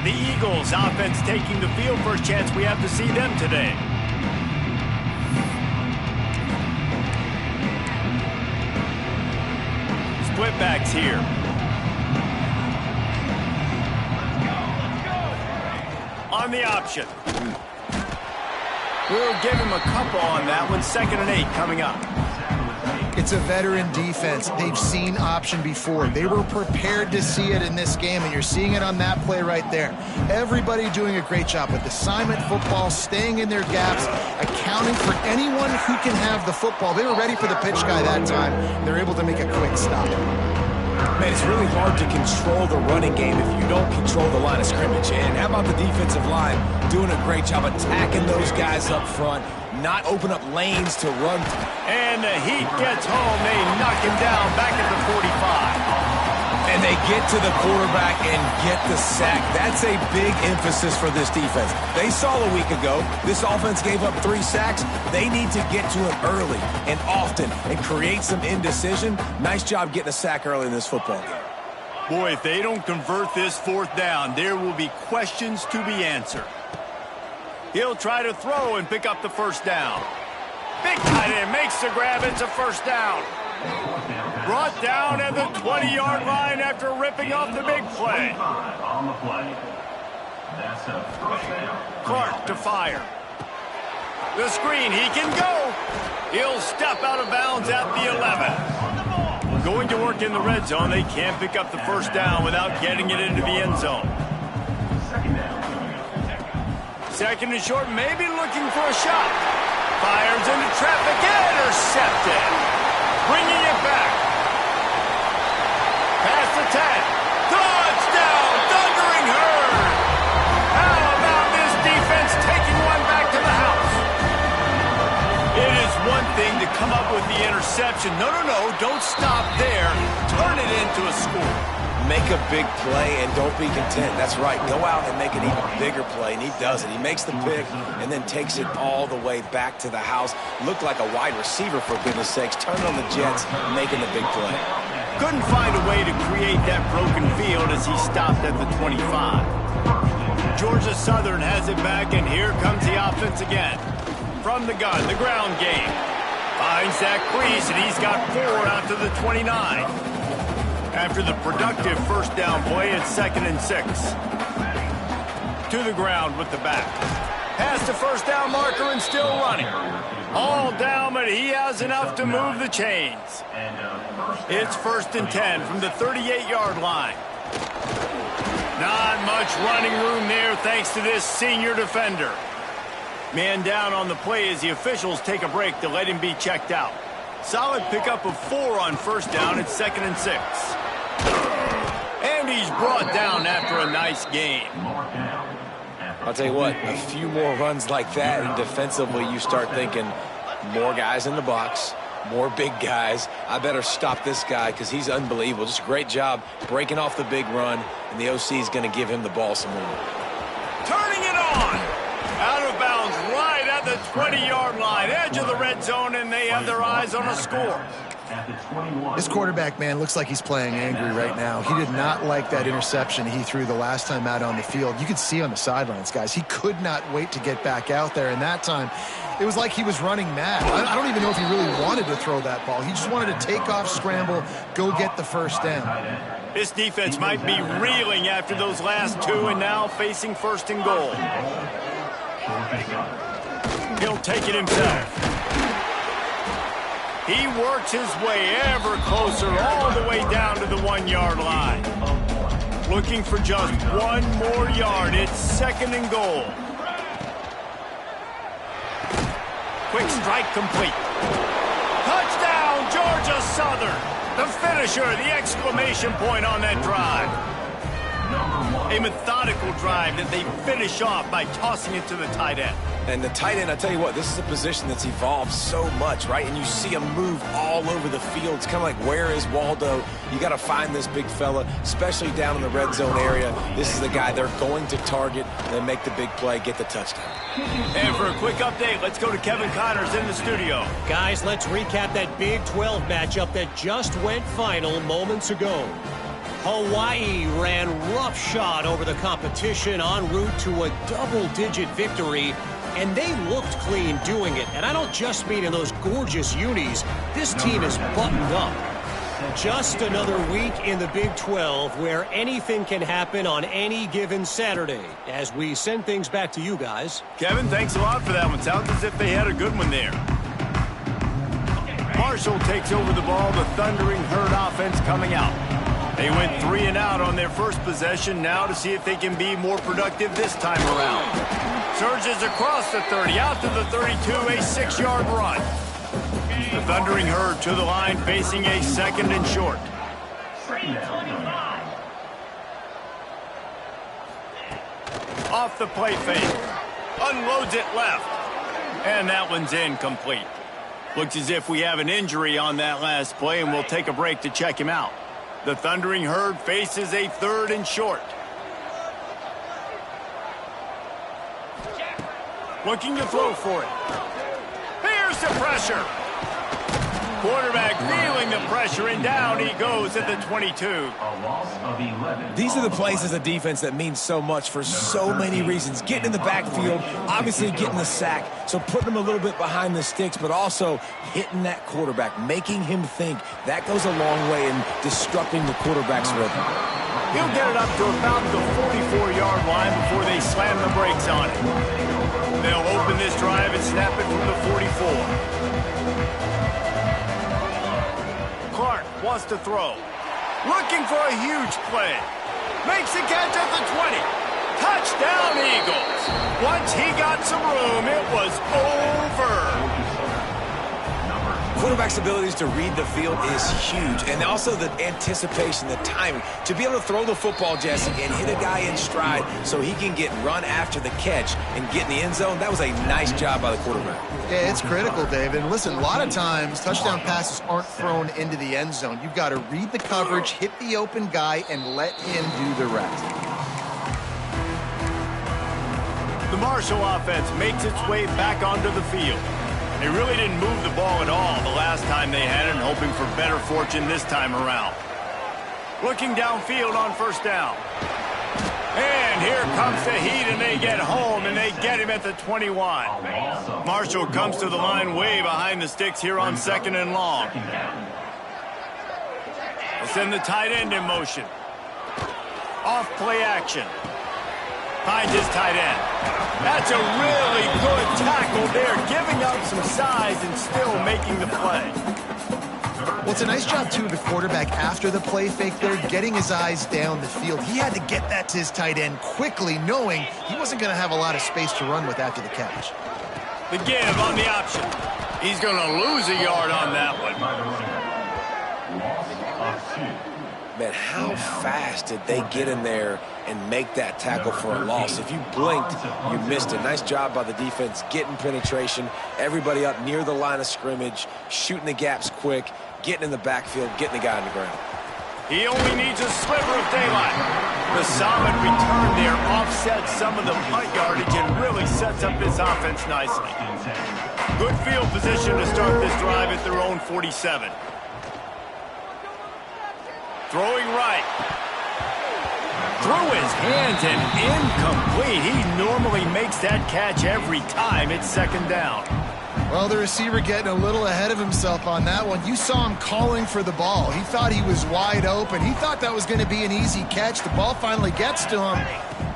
The Eagles offense taking the field. First chance we have to see them today. Split backs here. On the option. We'll give him a couple on that one. 2nd and 8 coming up. It's a veteran defense. They've seen option before. They were prepared to see it in this game, and you're seeing it on that play right there. Everybody doing a great job with assignment football, staying in their gaps, accounting for anyone who can have the football. They were ready for the pitch guy that time. They're able to make a quick stop. Man, it's really hard to control the running game if you don't control the line of scrimmage. And how about the defensive line doing a great job attacking those guys up front, not open up lanes to run. And the heat gets home. They knock him down back at the 45. And they get to the quarterback and get the sack. That's a big emphasis for this defense. They saw a week ago, this offense gave up 3 sacks. They need to get to it early and often and create some indecision. Nice job getting a sack early in this football game. Boy, if they don't convert this 4th down, there will be questions to be answered. He'll try to throw and pick up the 1st down. Big tight end makes the grab. It's a 1st down. Brought down at the 20-yard line after ripping off the big play. Clark to fire. The screen, he can go. He'll step out of bounds at the 11. Going to work in the red zone. They can't pick up the 1st down without getting it into the end zone. 2nd and short, maybe looking for a shot. Fires into traffic, intercepted. Bringing it back. Past the 10. Touchdown, Thundering Herd. How about this defense taking one back to the house? It is one thing to come up with the interception. No, don't stop there. Turn it into a score. Make a big play and don't be content. That's right. Go out and make an even bigger play, and he does it. He makes the pick and then takes it all the way back to the house. Looked like a wide receiver, for goodness sakes. Turn on the Jets, making the big play. Couldn't find a way to create that broken field as he stopped at the 25. Georgia Southern has it back, and here comes the offense again. From the gun, the ground game. Finds that crease, and he's got 4 out to the 29. After the productive 1st down play, it's 2nd and 6. To the ground with the back. Past the 1st down marker and still running. All down, but he has enough to move the chains. It's 1st and 10 from the 38-yard line. Not much running room there thanks to this senior defender. Man down on the play as the officials take a break to let him be checked out. Solid pickup of 4 on 1st down. It's 2nd and 6. And he's brought down after a nice game. I'll tell you what, a few more runs like that, and defensively you start thinking more guys in the box, more big guys. I better stop this guy because he's unbelievable. Just a great job breaking off the big run, and the OC is going to give him the ball some more. Turning it on. Out of bounds right at the 20-yard line. Edge of the red zone, and they have their eyes on a score. This quarterback, man, looks like he's playing angry right now. He did not like that interception he threw the last time out on the field. You could see on the sidelines, guys, he could not wait to get back out there. And that time, it was like he was running mad. I don't even know if he really wanted to throw that ball. He just wanted to take off, scramble, go get the 1st down. This defense might be reeling after those last 2 and now facing 1st and goal. He'll take it himself. He works his way ever closer all the way down to the 1-yard line. Looking for just 1 more yard. It's 2nd and goal. Quick strike complete. Touchdown, Georgia Southern. The finisher, the exclamation point on that drive. A methodical drive that they finish off by tossing it to the tight end. And the tight end, I tell you what, this is a position that's evolved so much, right? And you see him move all over the field. It's kind of like, where is Waldo? You got to find this big fella, especially down in the red zone area. This is the guy they're going to target, then make the big play, get the touchdown. And for a quick update, let's go to Kevin Connors in the studio. Guys, let's recap that Big 12 matchup that just went final moments ago. Hawaii ran roughshod over the competition en route to a double-digit victory, and they looked clean doing it. And I don't just mean in those gorgeous unis. This team is buttoned up. Just another week in the Big 12 where anything can happen on any given Saturday. As we send things back to you guys. Kevin, thanks a lot for that one. Sounds as if they had a good one there. Marshall takes over the ball. The Thundering Herd offense coming out. They went 3 and out on their first possession. Now to see if they can be more productive this time around. Surges across the 30, out to the 32, a 6-yard run. The Thundering Herd to the line, facing a 2nd and short. Off the play fake. Unloads it left. And that one's incomplete. Looks as if we have an injury on that last play, and we'll take a break to check him out. The Thundering Herd faces a 3rd and short. Looking to throw for it. Here's the pressure. Quarterback feeling the pressure, and down he goes at the 22. These are the plays as a defense that mean so much for so many reasons. Getting in the backfield, obviously getting the sack, so putting them a little bit behind the sticks, but also hitting that quarterback, making him think. That goes a long way in disrupting the quarterback's rhythm. He'll get it up to about the 44-yard line before they slam the brakes on it. They'll open this drive and snap it from the 44. Clark wants to throw. Looking for a huge play. Makes the catch at the 20. Touchdown, Eagles. Once he got some room, it was over. Quarterback's abilities to read the field is huge, and also the anticipation, the timing. To be able to throw the football, Jesse, and hit a guy in stride so he can get run after the catch and get in the end zone, that was a nice job by the quarterback. Yeah, it's critical, Dave. And listen, a lot of times touchdown passes aren't thrown into the end zone. You've got to read the coverage, hit the open guy, and let him do the rest. The Marshall offense makes its way back onto the field. They really didn't move the ball at all the last time they had it, and hoping for better fortune this time around. Looking downfield on 1st down. And here comes the heat, and they get home, and they get him at the 21. Marshall comes to the line way behind the sticks here on 2nd and long. They send the tight end in motion. Off play action. Finds his tight end. That's a really good tackle there, giving up some size and still making the play. Well, it's a nice job, too, the quarterback after the play fake there, getting his eyes down the field. He had to get that to his tight end quickly, knowing he wasn't going to have a lot of space to run with after the catch. The give on the option. He's going to lose a yard on that one. Man, how fast did they get in there and make that tackle for a loss? If you blinked, you missed it. Nice job by the defense getting penetration, everybody up near the line of scrimmage, shooting the gaps quick, getting in the backfield, getting the guy on the ground. He only needs a sliver of daylight. The solid return there offsets some of the punt yardage and really sets up this offense nicely. Good field position to start this drive at their own 47. Throwing right. Through his hands and incomplete. He normally makes that catch every time it's 2nd down. Well, the receiver getting a little ahead of himself on that one. You saw him calling for the ball. He thought he was wide open. He thought that was going to be an easy catch. The ball finally gets to him,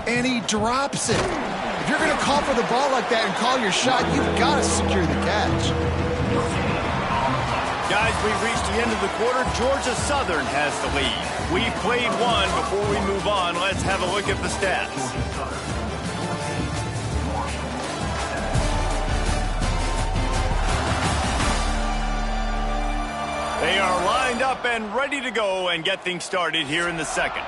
and he drops it. If you're going to call for the ball like that and call your shot, you've got to secure the catch. Guys, we've reached the end of the quarter. Georgia Southern has the lead. We played one. Before we move on, let's have a look at the stats. They are lined up and ready to go and get things started here in the 2nd.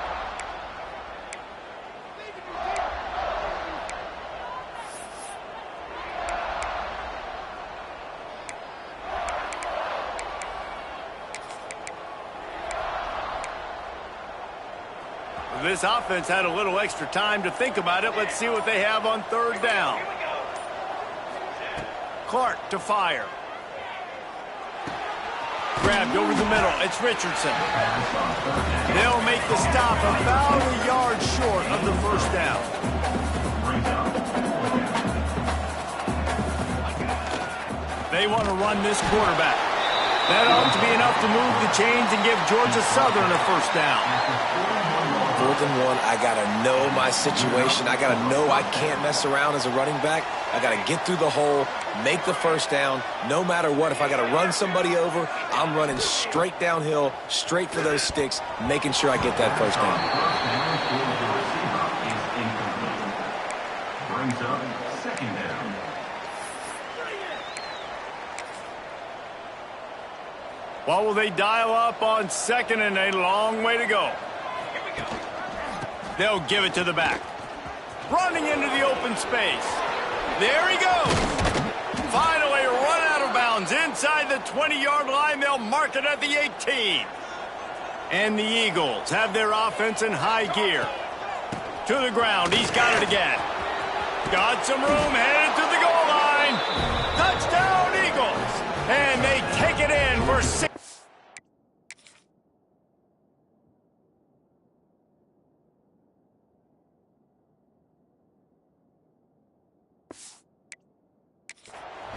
This offense had a little extra time to think about it. Let's see what they have on 3rd down. Clark to fire. Grabbed over the middle. It's Richardson. They'll make the stop about a yard short of the first down. They want to run this quarterback. That ought to be enough to move the chains and give Georgia Southern a first down. 4th and 1, I got to know my situation. I got to know I can't mess around as a running back. I got to get through the hole, make the first down. No matter what, if I got to run somebody over, I'm running straight downhill, straight for those sticks, making sure I get that first down. Brings up 2nd down. What will they dial up on 2nd and a long way to go? They'll give it to the back. Running into the open space. There he goes. Finally run out of bounds inside the 20-yard line. They'll mark it at the 18. And the Eagles have their offense in high gear. To the ground. He's got it again. Got some room. Headed to the goal line. Touchdown, Eagles. And they take it in for 6.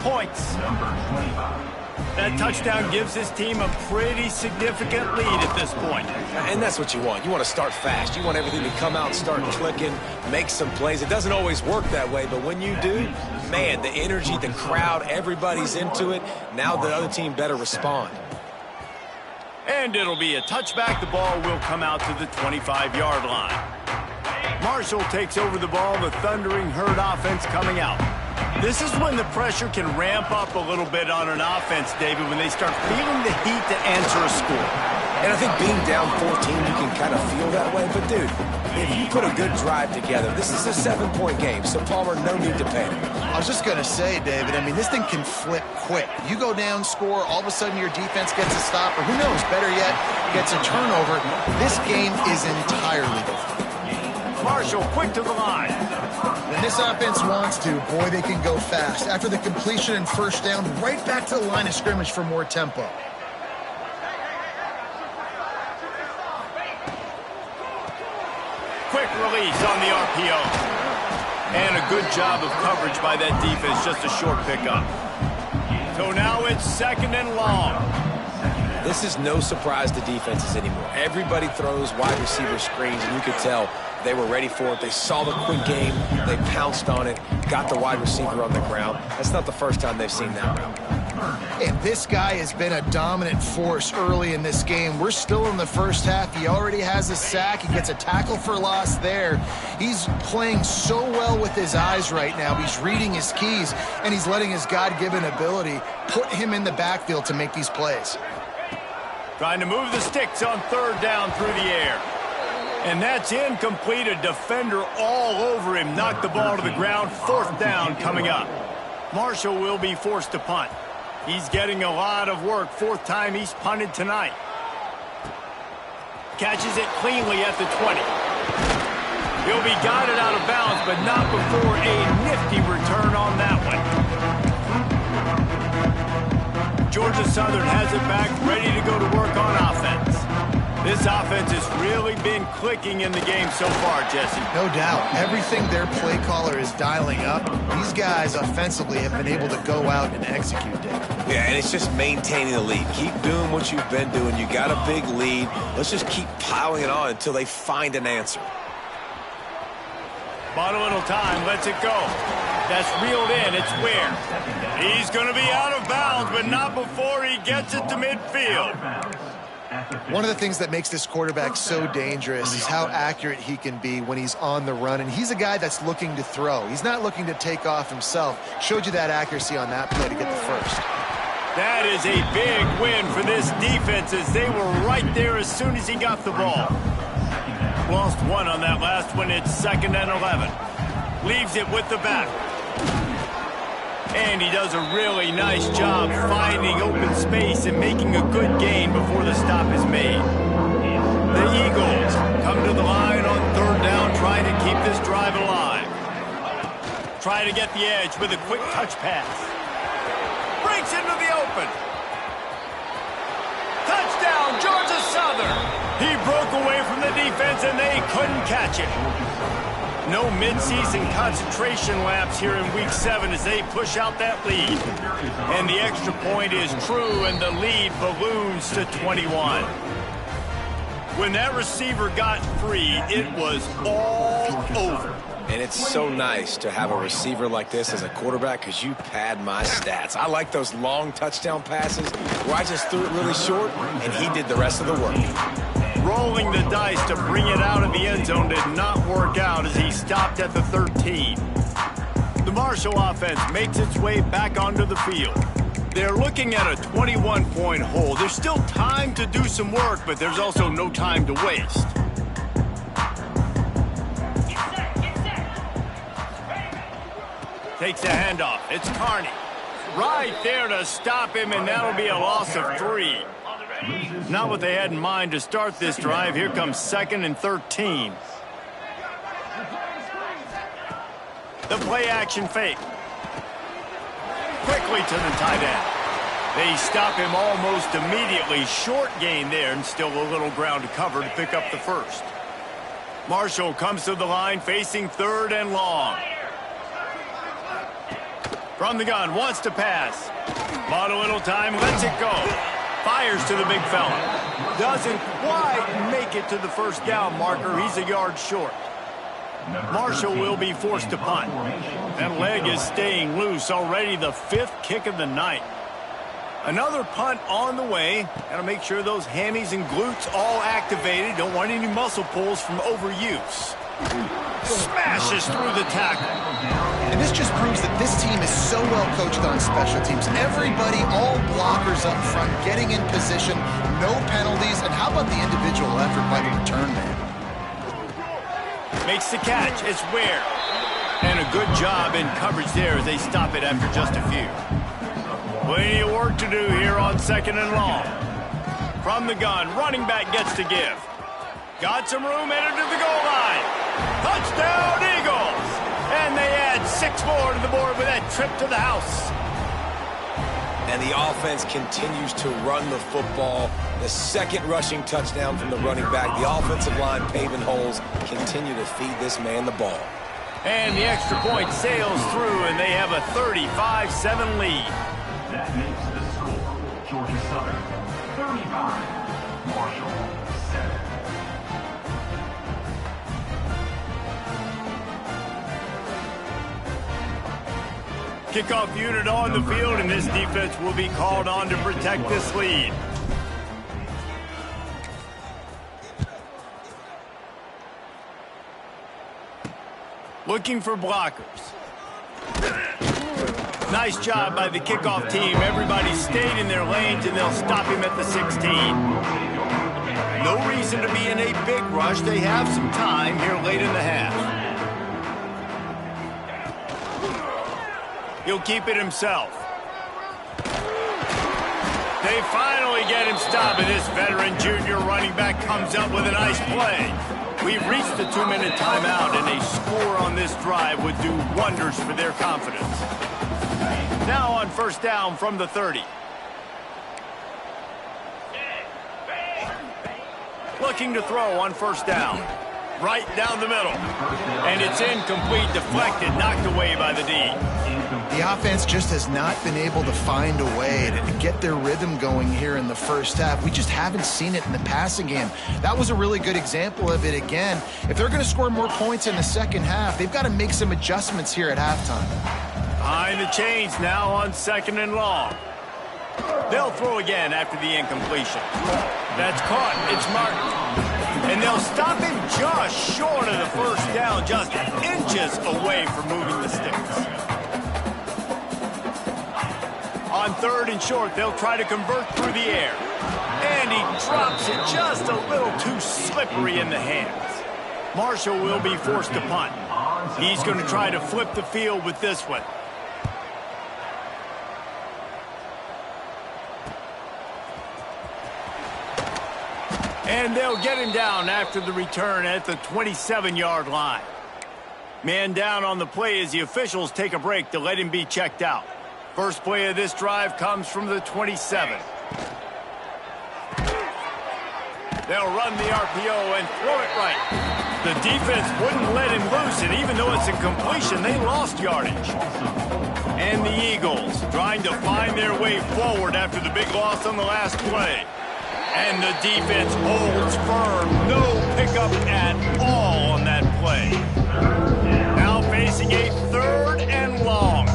Points. That touchdown gives his team a pretty significant lead at this point. And that's what you want. You want to start fast. You want everything to come out and start clicking, make some plays. It doesn't always work that way, but when you do, man, the energy, the crowd, everybody's into it. Now the other team better respond. And it'll be a touchback. The ball will come out to the 25-yard line. Marshall takes over the ball. The Thundering Herd offense coming out. This is when the pressure can ramp up a little bit on an offense, David, when they start feeling the heat to answer a score. And I think being down 14, you can kind of feel that way. But, dude, if you put a good drive together, this is a 7-point game, so, Palmer, no need to panic. I was just going to say, David, I mean, this thing can flip quick. You go down, score, all of a sudden your defense gets a stop, or who knows, better yet, gets a turnover. This game is entirely different. Marshall quick to the line. When this offense wants to, boy, they can go fast. After the completion and first down, right back to the line of scrimmage for more tempo. Quick release on the RPO. And a good job of coverage by that defense, just a short pickup. So now it's 2nd and long. This is no surprise to defenses anymore. Everybody throws wide receiver screens, and you could tell they were ready for it. They saw the quick game. They pounced on it, got the wide receiver on the ground. That's not the first time they've seen that route. And this guy has been a dominant force early in this game. We're still in the first half. He already has a sack. He gets a tackle for loss there. He's playing so well with his eyes right now. He's reading his keys, and he's letting his God-given ability put him in the backfield to make these plays. Trying to move the sticks on 3rd down through the air. And that's incomplete. A defender all over him. Knocked the ball to the ground. 4th down coming up. Marshall will be forced to punt. He's getting a lot of work. 4th time he's punted tonight. Catches it cleanly at the 20. He'll be guided out of bounds, but not before a nifty return on that one. Georgia Southern has it back, ready to go to work on offense. This offense has really been clicking in the game so far, Jesse. No doubt. Everything their play caller is dialing up, these guys offensively have been able to go out and execute it. Yeah, and it's just maintaining the lead. Keep doing what you've been doing. You got a big lead. Let's just keep piling it on until they find an answer. Bought a little time, lets it go. That's reeled in, it's Ware. He's going to be out of bounds, but not before he gets it to midfield. One of the things that makes this quarterback so dangerous is how accurate he can be when he's on the run. And he's a guy that's looking to throw. He's not looking to take off himself. Showed you that accuracy on that play to get the first. That is a big win for this defense as they were right there as soon as he got the ball. Lost one on that last one. It's 2nd and 11. Leaves it with the back. And he does a really nice job finding open space and making a good gain before the stop is made. The Eagles come to the line on 3rd down, trying to keep this drive alive. Trying to get the edge with a quick touch pass. Breaks into the open. Touchdown, touchdown, Georgia Southern. He broke away from the defense, and they couldn't catch it. No mid-season concentration laps here in Week 7 as they push out that lead. And the extra point is true, and the lead balloons to 21. When that receiver got free, it was all over. And it's so nice to have a receiver like this as a quarterback because you pad my stats. I like those long touchdown passes where I just threw it really short, and he did the rest of the work. Rolling the dice to bring it out of the end zone did not work out as he stopped at the 13. The Marshall offense makes its way back onto the field. They're looking at a 21-point hole. There's still time to do some work, but there's also no time to waste. Takes a handoff. It's Carney. Right there to stop him, and that'll be a loss of 3. Not what they had in mind to start this drive. Here comes 2nd and 13. The play action fake. Quickly to the tight end. They stop him almost immediately. Short gain there, and still a little ground to cover to pick up the first. Marshall comes to the line facing 3rd and long. From the gun, wants to pass. Bought a little time, lets it go. Fires to the big fella. Doesn't quite make it to the first down marker. He's a yard short. Marshall will be forced to punt. That leg is staying loose. Already the 5th kick of the night. Another punt on the way. Got to make sure those hammies and glutes all activated. Don't want any muscle pulls from overuse. Smashes through the tackle. And this just proves that this team is so well coached on special teams. Everybody, all blockers up front, getting in position, no penalties, and how about the individual effort by the return man? Makes the catch. It's Ware. And a good job in coverage there as they stop it after just a few. Plenty of work to do here on 2nd and long. From the gun, running back gets to give. Got some room, headed to the goal line. Touchdown, Eagles! And they add 6 more to the board with that trip to the house. And the offense continues to run the football. The 2nd rushing touchdown from the running back. The offensive line paving holes. Continue to feed this man the ball. And the extra point sails through, and they have a 35-7 lead. That makes the score. Georgia Southern 35, Marshall 7. Kickoff unit on the field, and this defense will be called on to protect this lead. Looking for blockers. Nice job by the kickoff team. Everybody stayed in their lanes, and they'll stop him at the 16. No reason to be in a big rush. They have some time here late in the half. He'll keep it himself. They finally get him stopped, and this veteran junior running back comes up with a nice play. We've reached the 2-minute timeout, and a score on this drive would do wonders for their confidence. Now on 1st down from the 30. Looking to throw on 1st down. Right down the middle. And it's incomplete, deflected, knocked away by the D. The offense just has not been able to find a way to get their rhythm going here in the first half. We just haven't seen it in the passing game. That was a really good example of it again. If they're going to score more points in the second half, they've got to make some adjustments here at halftime. Behind the chains now on 2nd and long. They'll throw again after the incompletion. That's caught. It's Martin. And they'll stop him just short of the first down, just inches away from moving the sticks. On 3rd and short, they'll try to convert through the air. And he drops it just a little too slippery in the hands. Marshall will be forced to punt. He's going to try to flip the field with this one. And they'll get him down after the return at the 27-yard line. Man down on the play as the officials take a break to let him be checked out. First play of this drive comes from the 27. They'll run the RPO and throw it right. The defense wouldn't let him loose, and even though it's a completion, they lost yardage. And the Eagles trying to find their way forward after the big loss on the last play. And the defense holds firm. No pickup at all on that play. Now facing a 3rd and long.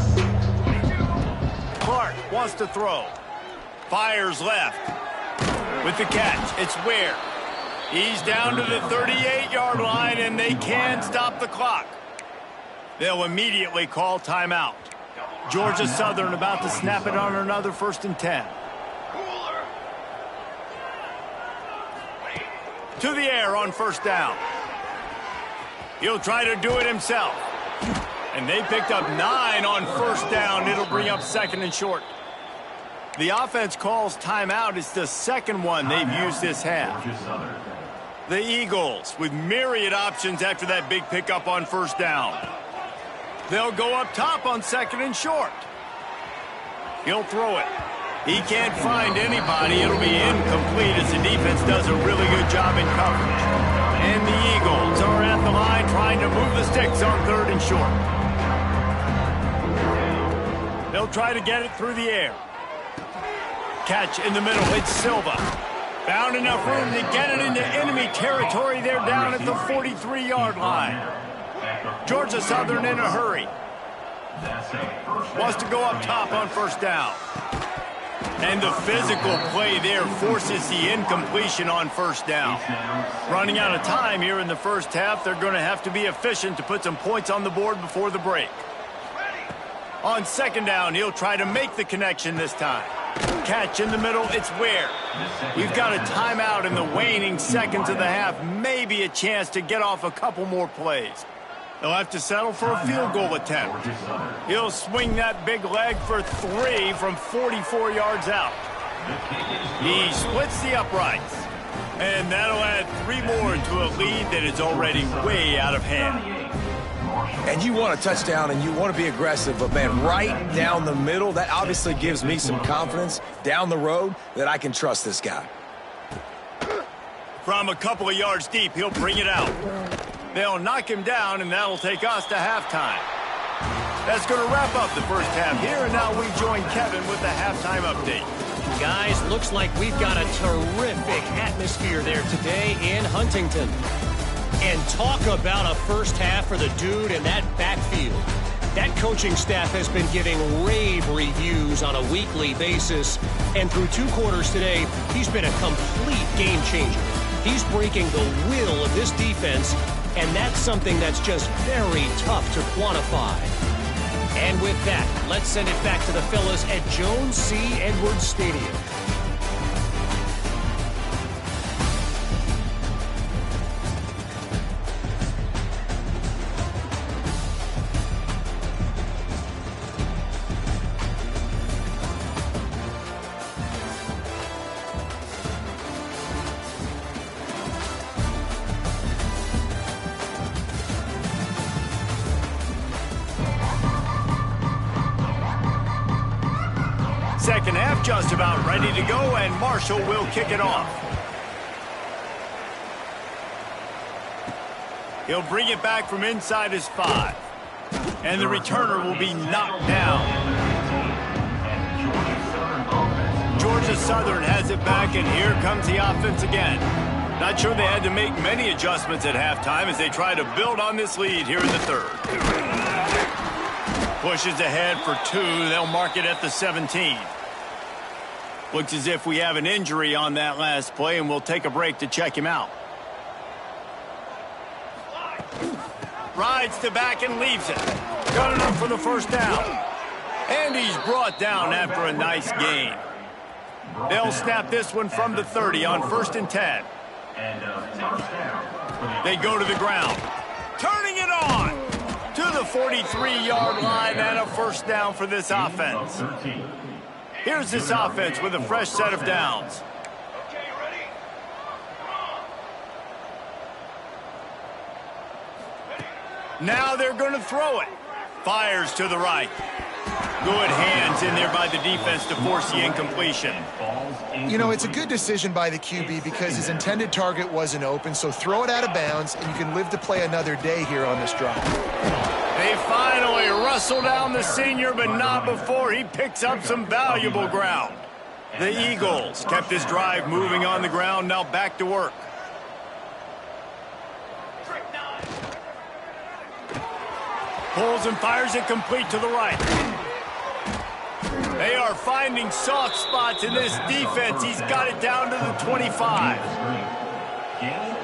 Clark wants to throw. Fires left. With the catch, it's Ware. He's down to the 38-yard line, and they can stop the clock. They'll immediately call timeout. Georgia Southern about to snap it on another 1st and 10. To the air on 1st down. He'll try to do it himself. And they picked up 9 on 1st down. It'll bring up 2nd and short. The offense calls timeout. It's the 2nd one they've used this half. The Eagles with myriad options after that big pickup on 1st down. They'll go up top on 2nd and short. He'll throw it. He can't find anybody. It'll be incomplete as the defense does a really good job in coverage. And the Eagles are at the line trying to move the sticks on 3rd and short. They'll try to get it through the air. Catch in the middle. It's Silva. Found enough room to get it into enemy territory. They're down at the 43-yard line. Georgia Southern in a hurry. Wants to go up top on 1st down. And the physical play there forces the incompletion on 1st down. Running out of time here in the 1st half, they're going to have to be efficient to put some points on the board before the break. On 2nd down, he'll try to make the connection this time. Catch in the middle, it's Ware. We've got a timeout in the waning seconds of the half. Maybe a chance to get off a couple more plays. They'll have to settle for a field goal attempt. He'll swing that big leg for 3 from 44 yards out. He splits the uprights. And that'll add 3 more to a lead that is already way out of hand. And you want a touchdown and you want to be aggressive, but man, right down the middle, that obviously gives me some confidence down the road that I can trust this guy. From a couple of yards deep, he'll bring it out. They'll knock him down, and that'll take us to halftime. That's going to wrap up the 1st half here, and now we join Kevin with the halftime update. Guys, looks like we've got a terrific atmosphere there today in Huntington. And talk about a 1st half for the dude in that backfield. That coaching staff has been giving rave reviews on a weekly basis. And through 2 quarters today, he's been a complete game changer. He's breaking the will of this defense, and that's something that's just very tough to quantify. And with that, let's send it back to the fellas at Jones C. Edwards Stadium. Second half just about ready to go, and Marshall will kick it off. He'll bring it back from inside his 5. And the returner will be knocked down. Georgia Southern has it back, and here comes the offense again. Not sure they had to make many adjustments at halftime as they try to build on this lead here in the 3rd. Pushes ahead for 2. They'll mark it at the 17. Looks as if we have an injury on that last play, and we'll take a break to check him out. Rides to back and leaves it. Got enough for the 1st down. And he's brought down after a nice gain. They'll snap this one from the 30 on 1st and 10. They go to the ground. Turning it on to the 43-yard line, and a 1st down for this offense. Here's this offense with a fresh set of downs. Now they're going to throw it. Fires to the right. Good hands in there by the defense to force the incompletion. You know, it's a good decision by the QB because his intended target wasn't open, so throw it out of bounds, and you can live to play another day here on this drive. They finally wrestle down the senior, but not before he picks up some valuable ground. The Eagles kept this drive moving on the ground, now back to work. Pulls and fires it complete to the right. They are finding soft spots in this defense. He's got it down to the 25.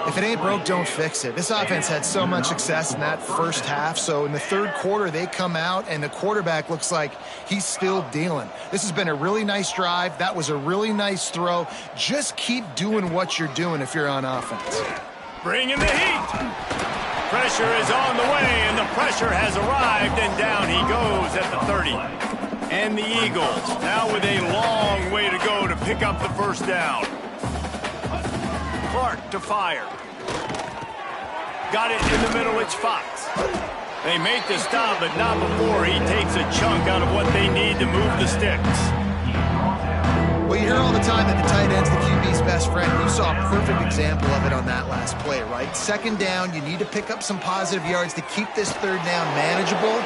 If it ain't broke, don't fix it. This offense had so much success in that first half, so in the third quarter, they come out, and the quarterback looks like he's still dealing. This has been a really nice drive. That was a really nice throw. Just keep doing what you're doing if you're on offense. Bringing the heat. Pressure is on the way, and the pressure has arrived, and down he goes at the 30. And the Eagles now with a long way to go to pick up the first down. Clark to fire. Got it in the middle, it's Fox. They make the stop, but not before he takes a chunk out of what they need to move the sticks. Well, you hear all the time that the tight end's the QB's best friend. You saw a perfect example of it on that last play, right? Second down, you need to pick up some positive yards to keep this third down manageable.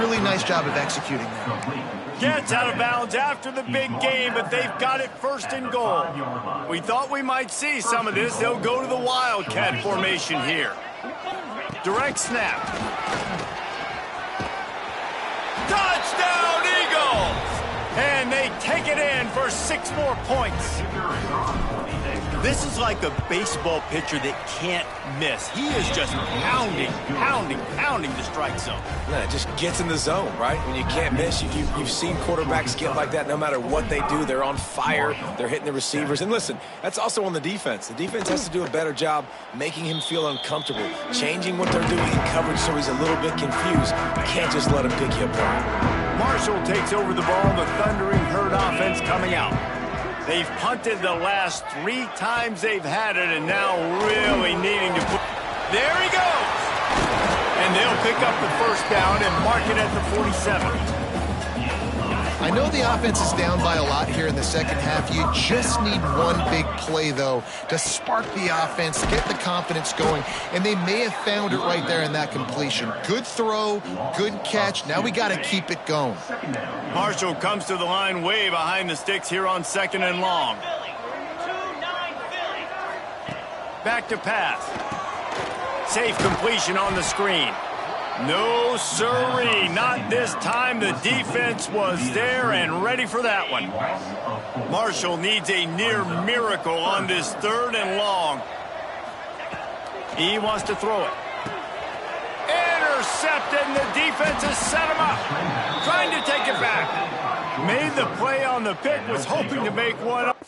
Really nice job of executing that. Gets out of bounds after the big game, but they've got it first and goal. We thought we might see some of this. They'll go to the Wildcat formation here. Direct snap. Touchdown, Eagles! And they take it in for 6 more points. This is like a baseball pitcher that can't miss. He is just pounding the strike zone. Yeah, it just gets in the zone, right? When you can't miss, you've seen quarterbacks get like that no matter what they do. They're on fire. They're hitting the receivers. And listen, that's also on the defense. The defense has to do a better job making him feel uncomfortable, changing what they're doing in coverage so he's a little bit confused. You can't just let him pick you apart. Marshall takes over the ball, the Thundering Herd offense coming out. They've punted the last 3 times they've had it, and now really needing to put... There he goes! And they'll pick up the first down and mark it at the 47. I know the offense is down by a lot here in the second half. You just need one big play, though, to spark the offense, get the confidence going, and they may have found it right there in that completion. Good throw, good catch. Now we got to keep it going. Marshall comes to the line way behind the sticks here on 2nd and long. Back to pass. Safe completion on the screen. No, sirree, not this time. The defense was there and ready for that one. Marshall needs a near miracle on this 3rd and long. He wants to throw it. Intercepted, and the defense has set him up. Trying to take it back. Made the play on the pick, was hoping to make one up.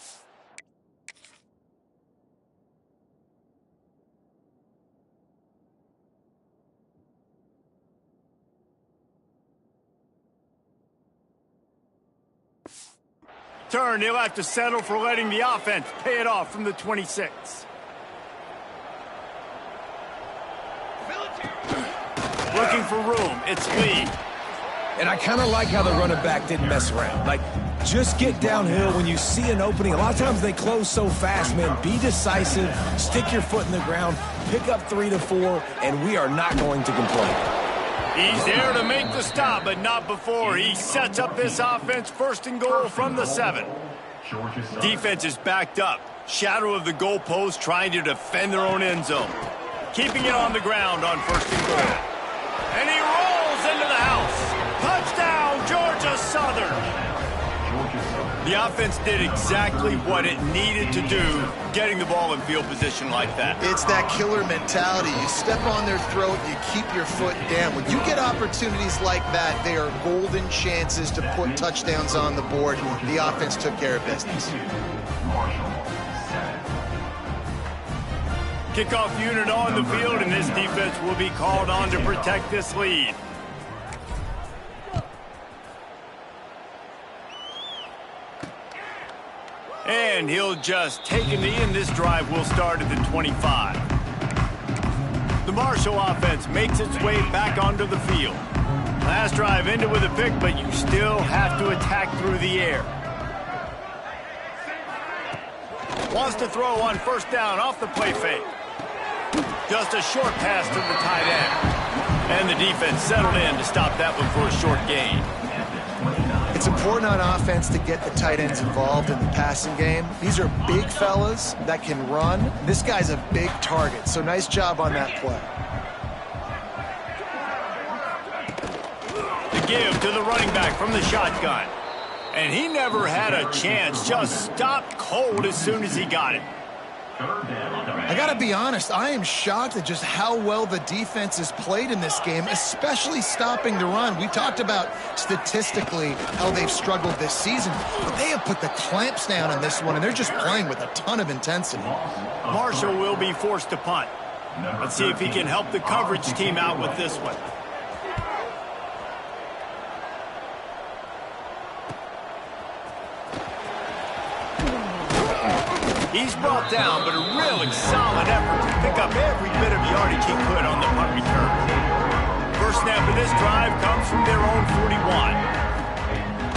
Turn, he'll have to settle for letting the offense pay it off from the 26. Looking for room, it's Lee. And I kind of like how the running back didn't mess around. Like, just get downhill when you see an opening. A lot of times they close so fast, man. Be decisive, stick your foot in the ground, pick up 3 to 4, and we are not going to complain. He's there to make the stop, but not before. He sets up this offense 1st and goal from the 7. Defense is backed up. Shadow of the goalpost trying to defend their own end zone. Keeping it on the ground on 1st and goal. And he rolls into the house. Touchdown, Georgia Southern. The offense did exactly what it needed to do, getting the ball in field position like that. It's that killer mentality. You step on their throat, you keep your foot down. When you get opportunities like that, they are golden chances to put touchdowns on the board. The offense took care of business. Kickoff unit on the field, and this defense will be called on to protect this lead. And he'll just take a knee, and this drive will start at the 25. The Marshall offense makes its way back onto the field. Last drive ended with a pick, but you still have to attack through the air. wants to throw on first down off the play fake. Just a short pass to the tight end. And the defense settled in to stop that one for a short gain. It's important on offense to get the tight ends involved in the passing game. These are big fellas that can run. This guy's a big target, so nice job on that play. The give to the running back from the shotgun. And he never had a chance, just stopped cold as soon as he got it. I got to be honest, I am shocked at just how well the defense has played in this game, especially stopping the run. We talked about statistically how they've struggled this season, but they have put the clamps down on this one, and they're just playing with a ton of intensity. Marshall will be forced to punt. Let's see if he can help the coverage team out with this one. He's brought down, but a really solid effort to pick up every bit of yardage he could on the punt return. First snap of this drive comes from their own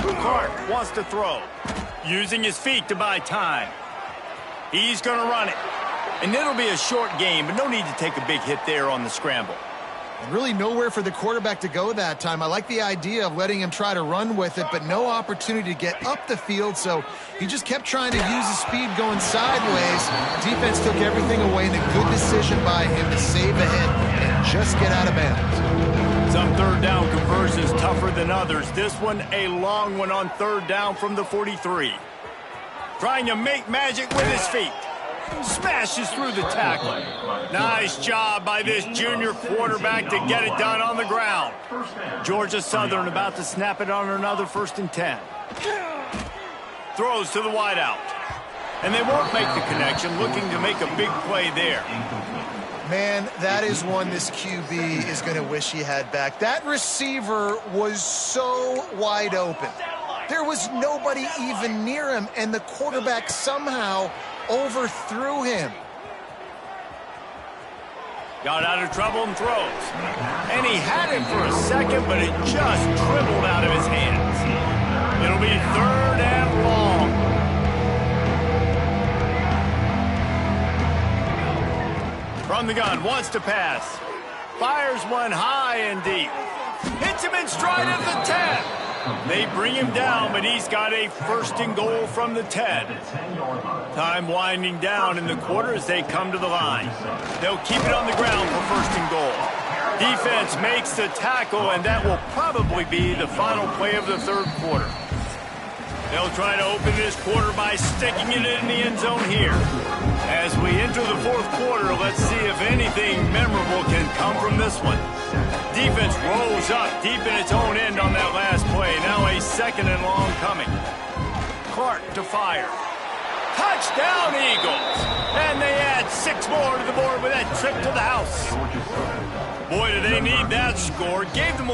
41. Clark wants to throw, using his feet to buy time. He's going to run it. And it'll be a short game, but no need to take a big hit there on the scramble. Really nowhere for the quarterback to go that time. I like the idea of letting him try to run with it, but no opportunity to get up the field, so he just kept trying to use his speed going sideways. Defense took everything away, and a good decision by him to save a hit and just get out of bounds. Some third down conversions tougher than others. This one, a long one on third down from the 43. Trying to make magic with his feet. Smashes through the tackle. Nice job by this junior quarterback to get it done on the ground. Georgia Southern about to snap it on another 1st and 10. Throws to the wideout. And they won't make the connection, looking to make a big play there. Man, that is one this QB is going to wish he had back. That receiver was so wide open. There was nobody even near him, and the quarterback somehow overthrew him. Got out of trouble and throws. And he had it for a second, but it just dribbled out of his hands. It'll be 3rd and long. From the gun, wants to pass. Fires one high and deep. Hits him in stride at the 10. They bring him down, but he's got a 1st and goal from the 10. Time winding down in the quarter as they come to the line. They'll keep it on the ground for 1st and goal. Defense makes the tackle, and that will probably be the final play of the 3rd quarter. They'll try to open this quarter by sticking it in the end zone here. As we enter the 4th quarter, let's see if anything memorable can come from this one. Defense rolls up deep in its own end on that last play. Now a 2nd and long coming. Clark to fire. Touchdown, Eagles! And they add 6 more to the board with that trip to the house. Boy, do they need that score. Gave them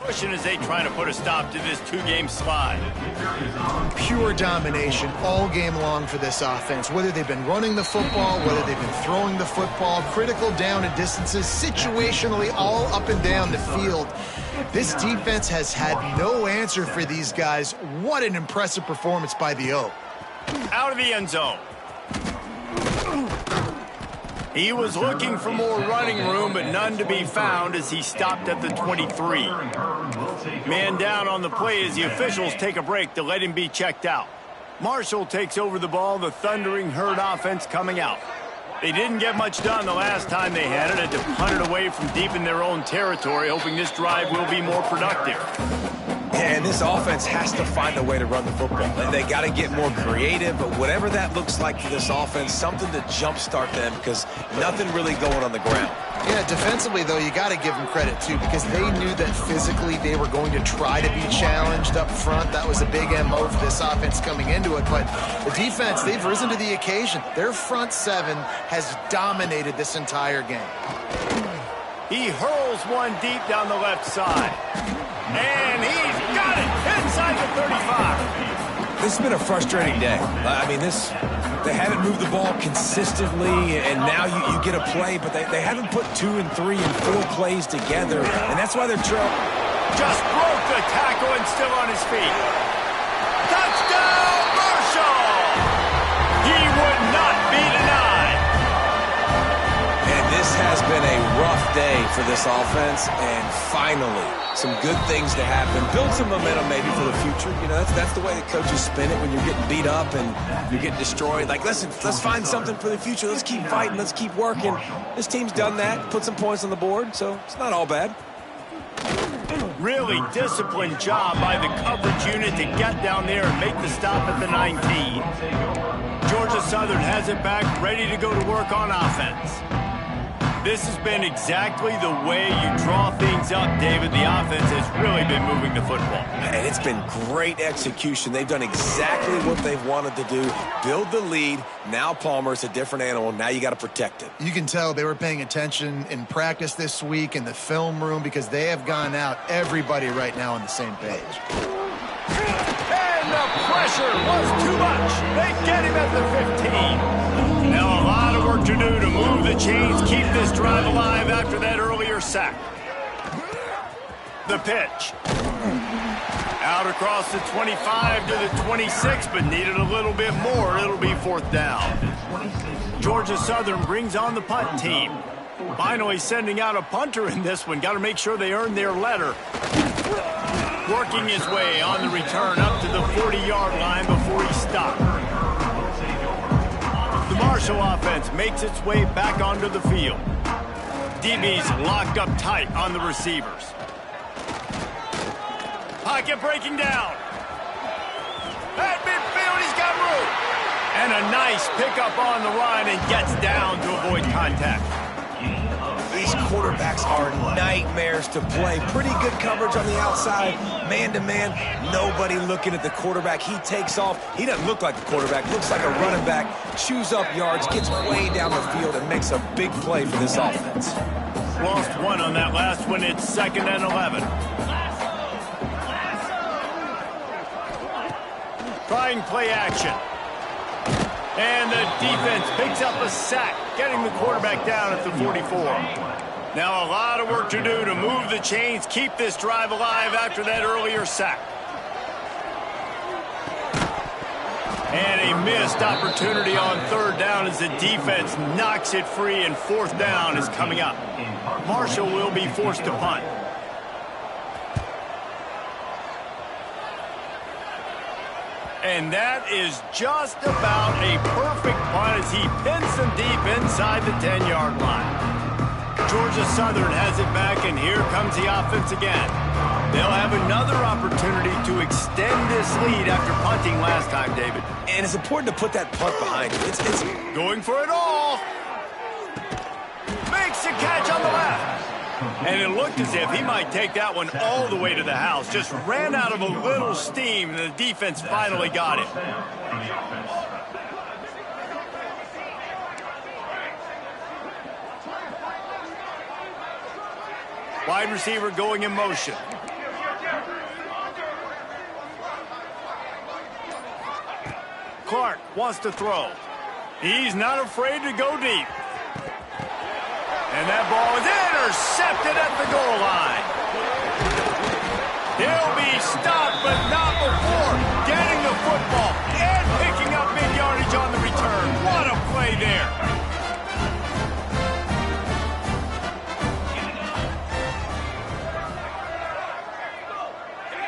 pushing as they try to put a stop to this 2-game slide. Pure domination all game long for this offense. Whether they've been running the football, whether they've been throwing the football, critical down and distances, situationally all up and down the field. This defense has had no answer for these guys. What an impressive performance by the O. Out of the end zone. He was looking for more running room, but none to be found as he stopped at the 23. Man down on the play as the officials take a break to let him be checked out. Marshall takes over the ball, the Thundering Herd offense coming out. They didn't get much done the last time they had it, had to punt it away from deep in their own territory, hoping this drive will be more productive. And this offense has to find a way to run the football. They got to get more creative, but whatever that looks like for this offense, something to jumpstart them because nothing really going on the ground. Yeah, defensively, though, you got to give them credit, too, because they knew that physically they were going to try to be challenged up front. That was a big MO for this offense coming into it. But the defense, they've risen to the occasion. Their front seven has dominated this entire game. He hurls one deep down the left side. And he's got it inside the 35. This has been a frustrating day. I mean, they haven't moved the ball consistently, and now you get a play, but they haven't put 2 and 3 and 4 plays together, and that's why they're trailing. Just broke the tackle and still on his feet. Touchdown, Marshall! He would not be denied. And this has been a rough day for this offense, and finally, some good things to happen. Build some momentum maybe for the future. You know, that's the way the coaches spin it when you're getting beat up and you're getting destroyed. Like, listen, let's find something for the future. Let's keep fighting. Let's keep working. This team's done that, put some points on the board, so it's not all bad. Really disciplined job by the coverage unit to get down there and make the stop at the 19. Georgia Southern has it back, ready to go to work on offense. This has been exactly the way you draw things up, David. The offense has really been moving the football. And it's been great execution. They've done exactly what they've wanted to do. Build the lead. Now Palmer's a different animal. Now you got to protect it. You can tell they were paying attention in practice this week in the film room because they have gone out, everybody right now on the same page. And the pressure was too much. They get him at the 15. Now a lot of work to do to move the chains, keep this drive alive after that earlier sack. The pitch. Out across the 25 to the 26, but needed a little bit more. It'll be 4th down. Georgia Southern brings on the punt team. Finally sending out a punter in this one. Got to make sure they earn their letter. Working his way on the return up to the 40-yard line before he stopped. The Marshall offense makes its way back onto the field. DB's locked up tight on the receivers. Pocket breaking down. At midfield, he's got room. And a nice pickup on the run and gets down to avoid contact. These quarterbacks are nightmares to play. Pretty good coverage on the outside, man-to-man. Nobody looking at the quarterback. He takes off. He doesn't look like a quarterback. Looks like a running back. Chews up yards, gets way down the field, and makes a big play for this offense. Lost one on that last one. It's 2nd and 11. Trying play action. And the defense picks up a sack, getting the quarterback down at the 44. Now a lot of work to do to move the chains, keep this drive alive after that earlier sack. And a missed opportunity on 3rd down as the defense knocks it free, and 4th down is coming up. Marshall will be forced to punt. And that is just about a perfect punt as he pins them deep inside the 10-yard line. Georgia Southern has it back, and here comes the offense again. They'll have another opportunity to extend this lead after punting last time, David. And it's important to put that punt behind you. It's going for it all. Makes a catch on the left. And it looked as if he might take that one all the way to the house. Just ran out of a little steam, and the defense finally got it. Wide receiver going in motion. Clark wants to throw. He's not afraid to go deep. And that ball is intercepted at the goal line. He'll be stopped, but not before getting the football and picking up big yardage on the return. What a play there.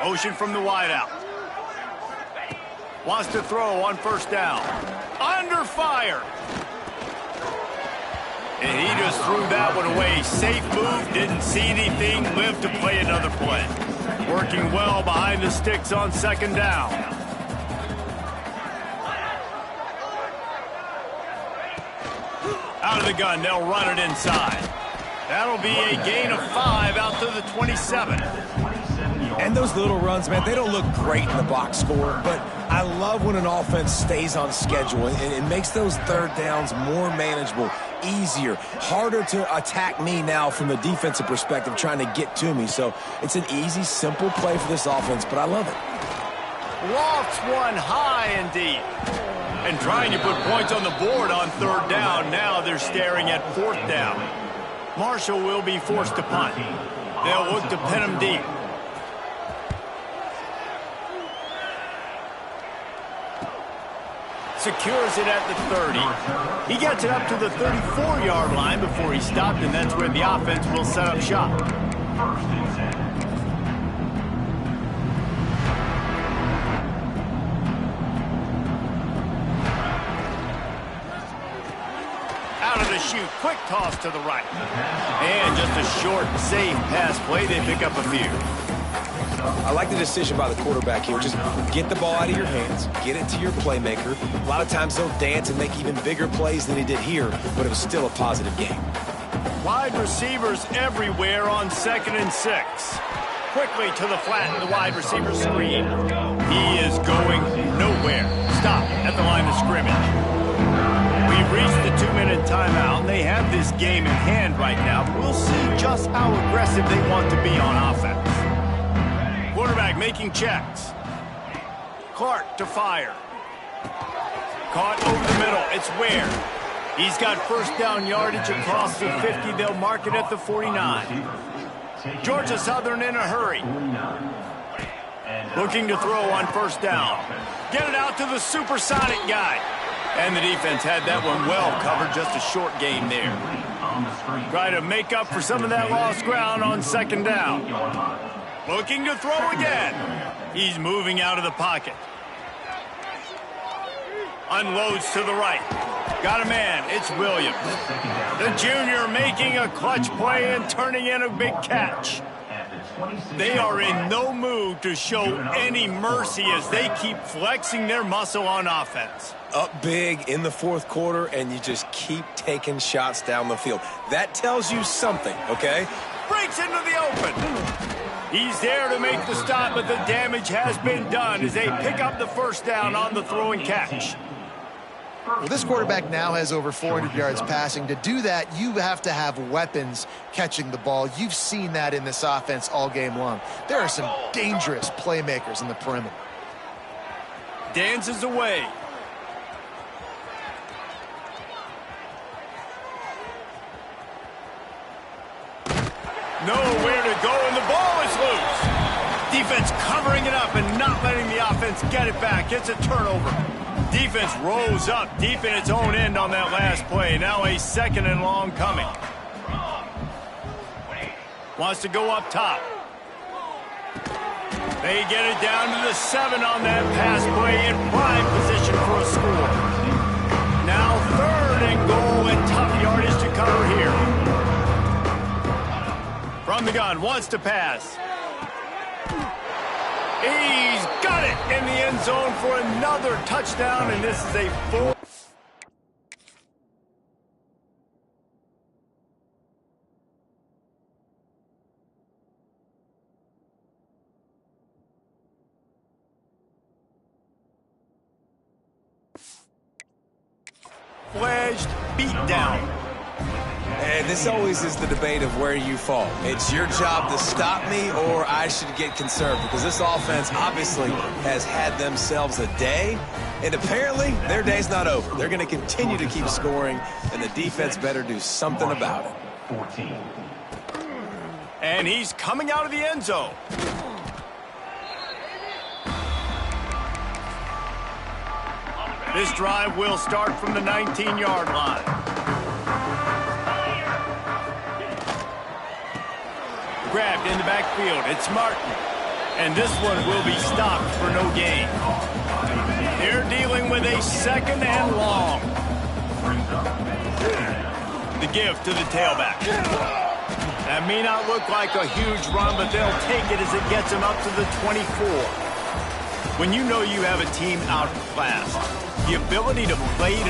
Motion from the wideout. Wants to throw on 1st down. Under fire. And he just threw that one away. Safe move, didn't see anything, lived to play another play. Working well behind the sticks on second down. Out of the gun, they'll run it inside. That'll be a gain of 5 out to the 27. And those little runs, man, they don't look great in the box score, but I love when an offense stays on schedule and it makes those third downs more manageable, easier, harder to attack me now from the defensive perspective trying to get to me. So it's an easy, simple play for this offense, but I love it. Lofts one high and deep. And trying to put points on the board on third down. Now they're staring at fourth down. Marshall will be forced to punt. They'll look to pin him deep. Secures it at the 30. He gets it up to the 34-yard line before he stopped, and that's where the offense will set up shop. First and 10. Out of the chute, quick toss to the right. And just a short, safe pass play. They pick up a few. I like the decision by the quarterback here. Just get the ball out of your hands, get it to your playmaker. A lot of times they'll dance and make even bigger plays than he did here, but it was still a positive game. Wide receivers everywhere on 2nd and 6. Quickly to the flat in the wide receiver screen. He is going nowhere. Stop at the line of scrimmage. We've reached the 2-minute timeout. They have this game in hand right now. We'll see just how aggressive they want to be on offense. Quarterback making checks. Clark to fire. Caught over the middle. It's Ware. He's got first down yardage across the 50. They'll mark it at the 49. Georgia Southern in a hurry. Looking to throw on first down. Get it out to the supersonic guy. And the defense had that one well covered. Just a short game there. Try to make up for some of that lost ground on second down. Looking to throw again. He's moving out of the pocket. Unloads to the right. Got a man. It's Williams. The junior making a clutch play and turning in a big catch. They are in no mood to show any mercy as they keep flexing their muscle on offense. Up big in the fourth quarter, and you just keep taking shots down the field. That tells you something, okay? Breaks into the open. He's there to make the stop, but the damage has been done as they pick up the first down on the throw and catch. Well, this quarterback now has over 400 yards passing. To do that, you have to have weapons catching the ball. You've seen that in this offense all game long. There are some dangerous playmakers in the perimeter. Dances away. Nowhere to go, and the ball is loose. Defense covering it up and not letting the offense get it back. It's a turnover. Defense rolls up deep in its own end on that last play. Now a 2nd and long coming. Wants to go up top. They get it down to the 7 on that pass play in prime position for a score. Now 3rd and goal and tough yardage to cover here. From the gun, wants to pass. He's got it in the end zone for another touchdown, and this is a full... fledged beatdown. And this always is the debate of where you fall. It's your job to stop me, or I should get conserved, because this offense obviously has had themselves a day, and apparently their day's not over. They're going to continue to keep scoring, and the defense better do something about it. 14. And he's coming out of the end zone. This drive will start from the 19-yard line. Grabbed in the backfield. It's Martin. And this one will be stopped for no gain. They're dealing with a 2nd and long. The give to the tailback. That That may not look like a huge run, but they'll take it as it gets them up to the 24. When you know you have a team outclassed, the ability to play to